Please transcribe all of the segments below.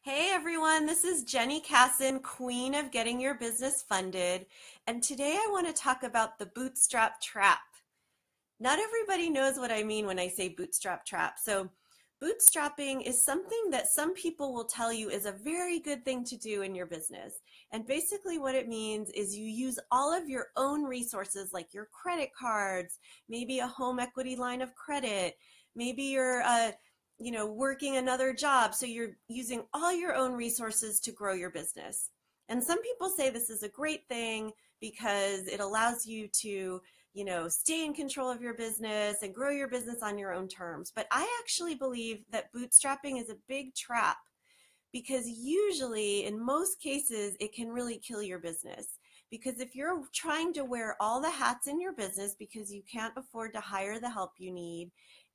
Hey everyone, this is Jenny Kassan, Queen of Getting Your Business Funded, and today I want to talk about the Bootstrap Trap. Not everybody knows what I mean when I say Bootstrap Trap. So, bootstrapping is something that some people will tell you is a very good thing to do in your business. And basically, what it means is you use all of your own resources, like your credit cards, maybe a home equity line of credit, maybe you're working another job, so you're using all your own resources to grow your business. And some people say this is a great thing because it allows you to stay in control of your business and grow your business on your own terms. But I actually believe that bootstrapping is a big trap because usually, in most cases, it can really kill your business. Because if you're trying to wear all the hats in your business because you can't afford to hire the help you need,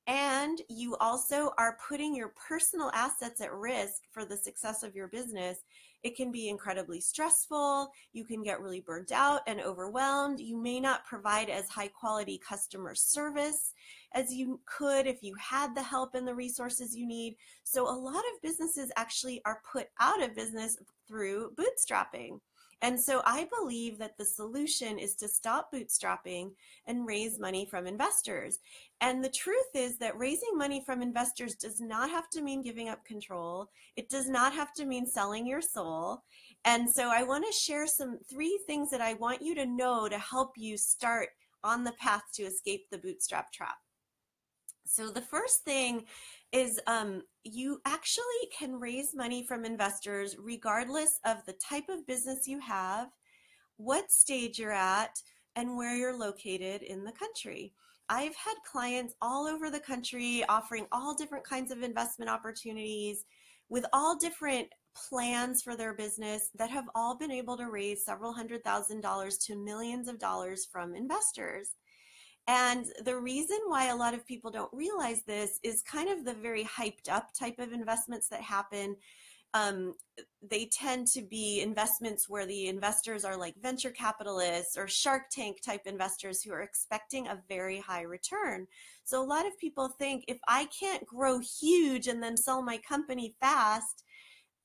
and you also are putting your personal assets at risk for the success of your business, it can be incredibly stressful. You can get really burnt out and overwhelmed. You may not provide as high quality customer service as you could if you had the help and the resources you need. So a lot of businesses actually are put out of business through bootstrapping. And so I believe that the solution is to stop bootstrapping and raise money from investors. And the truth is that raising money from investors does not have to mean giving up control. It does not have to mean selling your soul. And so I want to share three things that I want you to know to help you start on the path to escape the bootstrap trap. So the first thing is you actually can raise money from investors regardless of the type of business you have, what stage you're at, and where you're located in the country. I've had clients all over the country offering all different kinds of investment opportunities with all different plans for their business that have all been able to raise several $100,000 to millions of dollars from investors. And the reason why a lot of people don't realize this is kind of the very hyped up type of investments that happen. Um, they tend to be investments where the investors are like venture capitalists or Shark Tank type investors who are expecting a very high return. So a lot of people think if I can't grow huge and then sell my company fast,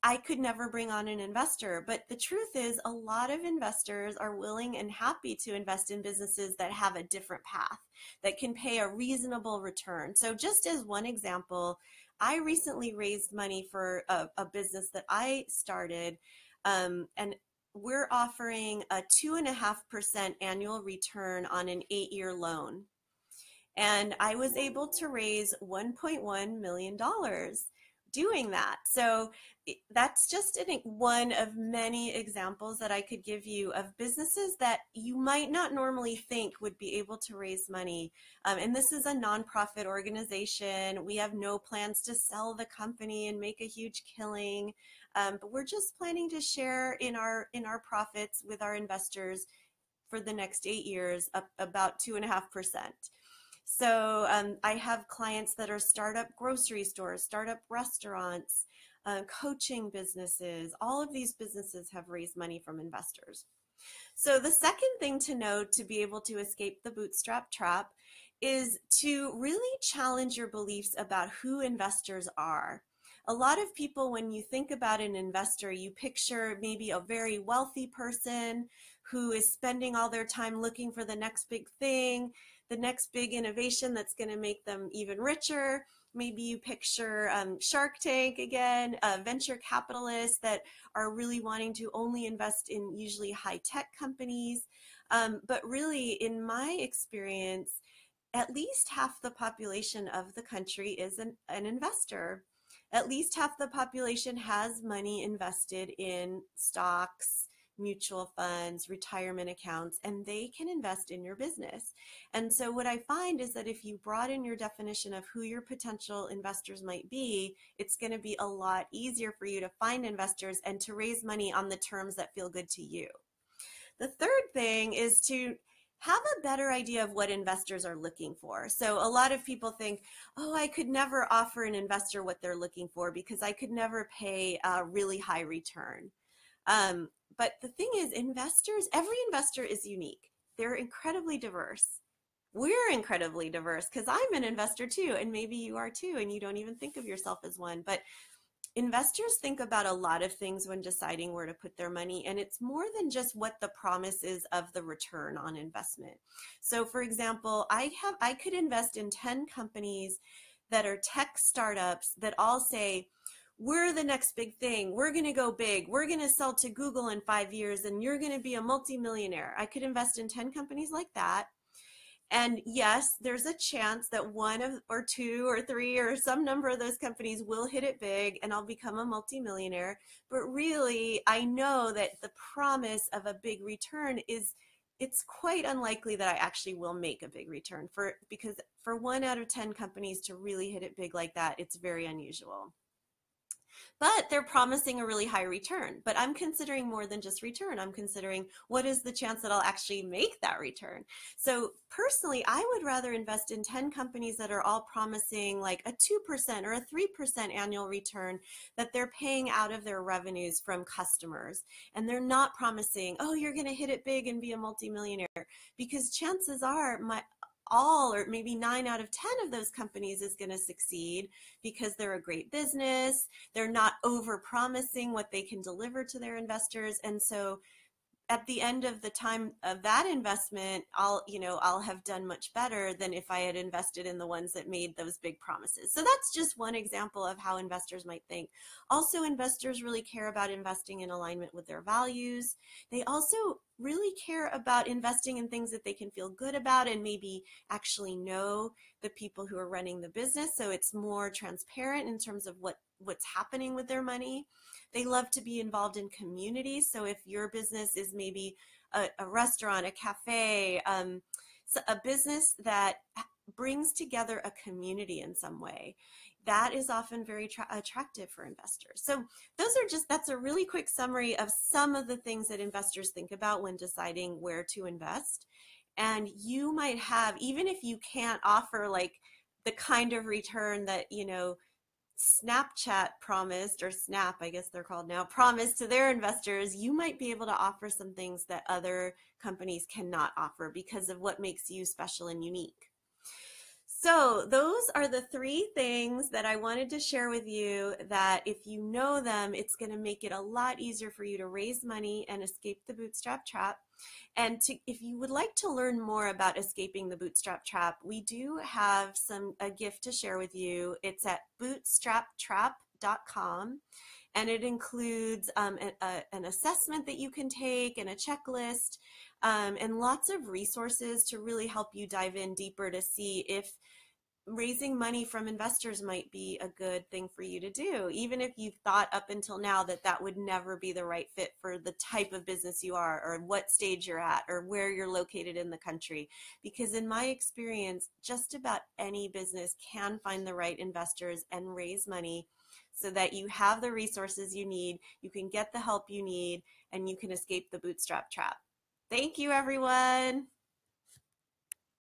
I could never bring on an investor. But the truth is, a lot of investors are willing and happy to invest in businesses that have a different path, that can pay a reasonable return. So, just as one example, I recently raised money for a business that I started, and we're offering a 2.5% annual return on an 8-year loan. And I was able to raise $1.1 million doing that. So that's just one of many examples that I could give you of businesses that you might not normally think would be able to raise money. And this is a nonprofit organization. We have no plans to sell the company and make a huge killing, but we're just planning to share in our profits with our investors for the next 8 years, up about 2.5%. So I have clients that are startup grocery stores, startup restaurants, coaching businesses. All of these businesses have raised money from investors. So the second thing to know to be able to escape the bootstrap trap is to really challenge your beliefs about who investors are. A lot of people, when you think about an investor, you picture maybe a very wealthy person who is spending all their time looking for the next big thing, the next big innovation that's going to make them even richer. Maybe you picture Shark Tank again, venture capitalists that are really wanting to only invest in usually high tech companies. But really, in my experience, at least half the population of the country is an investor. At least half the population has money invested in stocks, mutual funds, retirement accounts, and they can invest in your business. And so what I find is that if you broaden your definition of who your potential investors might be, it's going to be a lot easier for you to find investors and to raise money on the terms that feel good to you. The third thing is to have a better idea of what investors are looking for. So a lot of people think, oh, I could never offer an investor what they're looking for because I could never pay a really high return. But the thing is, every investor is unique. They're incredibly diverse. We're incredibly diverse because I'm an investor too, and maybe you are too, and you don't even think of yourself as one. But investors think about a lot of things when deciding where to put their money, and it's more than just what the promise is of the return on investment. So for example, I could invest in 10 companies that are tech startups that all say, we're the next big thing. We're going to go big. We're going to sell to Google in 5 years and you're going to be a multimillionaire. I could invest in 10 companies like that. And yes, there's a chance that one of, or two or three or some number of those companies will hit it big and I'll become a multimillionaire. But really, I know that the promise of a big return is, it's quite unlikely that I actually will make a big return, because for 1 out of 10 companies to really hit it big like that, it's very unusual. But they're promising a really high return. But I'm considering more than just return. I'm considering what is the chance that I'll actually make that return. So personally, I would rather invest in 10 companies that are all promising like a 2% or a 3% annual return that they're paying out of their revenues from customers. And they're not promising, oh, you're going to hit it big and be a multimillionaire, because chances are all, or maybe 9 out of 10 of those companies is going to succeed because they're a great business. They're not over promising what they can deliver to their investors. And so at the end of the time of that investment, I'll have done much better than if I had invested in the ones that made those big promises. So that's just one example of how investors might think. Also, investors really care about investing in alignment with their values. They also really care about investing in things that they can feel good about and maybe actually know the people who are running the business. So it's more transparent in terms of what's happening with their money. They love to be involved in communities. So if your business is maybe a restaurant, a cafe, so a business that brings together a community in some way, that is often very attractive for investors. So that's a really quick summary of some of the things that investors think about when deciding where to invest. And you might have, even if you can't offer like the kind of return that, Snapchat promised, or Snap, I guess they're called now, promised to their investors, you might be able to offer some things that other companies cannot offer because of what makes you special and unique. So those are the 3 things that I wanted to share with you, that if you know them, it's going to make it a lot easier for you to raise money and escape the bootstrap trap. And if you would like to learn more about escaping the bootstrap trap, we do have a gift to share with you. It's at bootstraptrap.com. And it includes an assessment that you can take and a checklist, and lots of resources to really help you dive in deeper to see if raising money from investors might be a good thing for you to do, even if you've thought up until now that that would never be the right fit for the type of business you are, or what stage you're at, or where you're located in the country. Because in my experience, just about any business can find the right investors and raise money so that you have the resources you need, you can get the help you need, and you can escape the bootstrap trap. Thank you, everyone.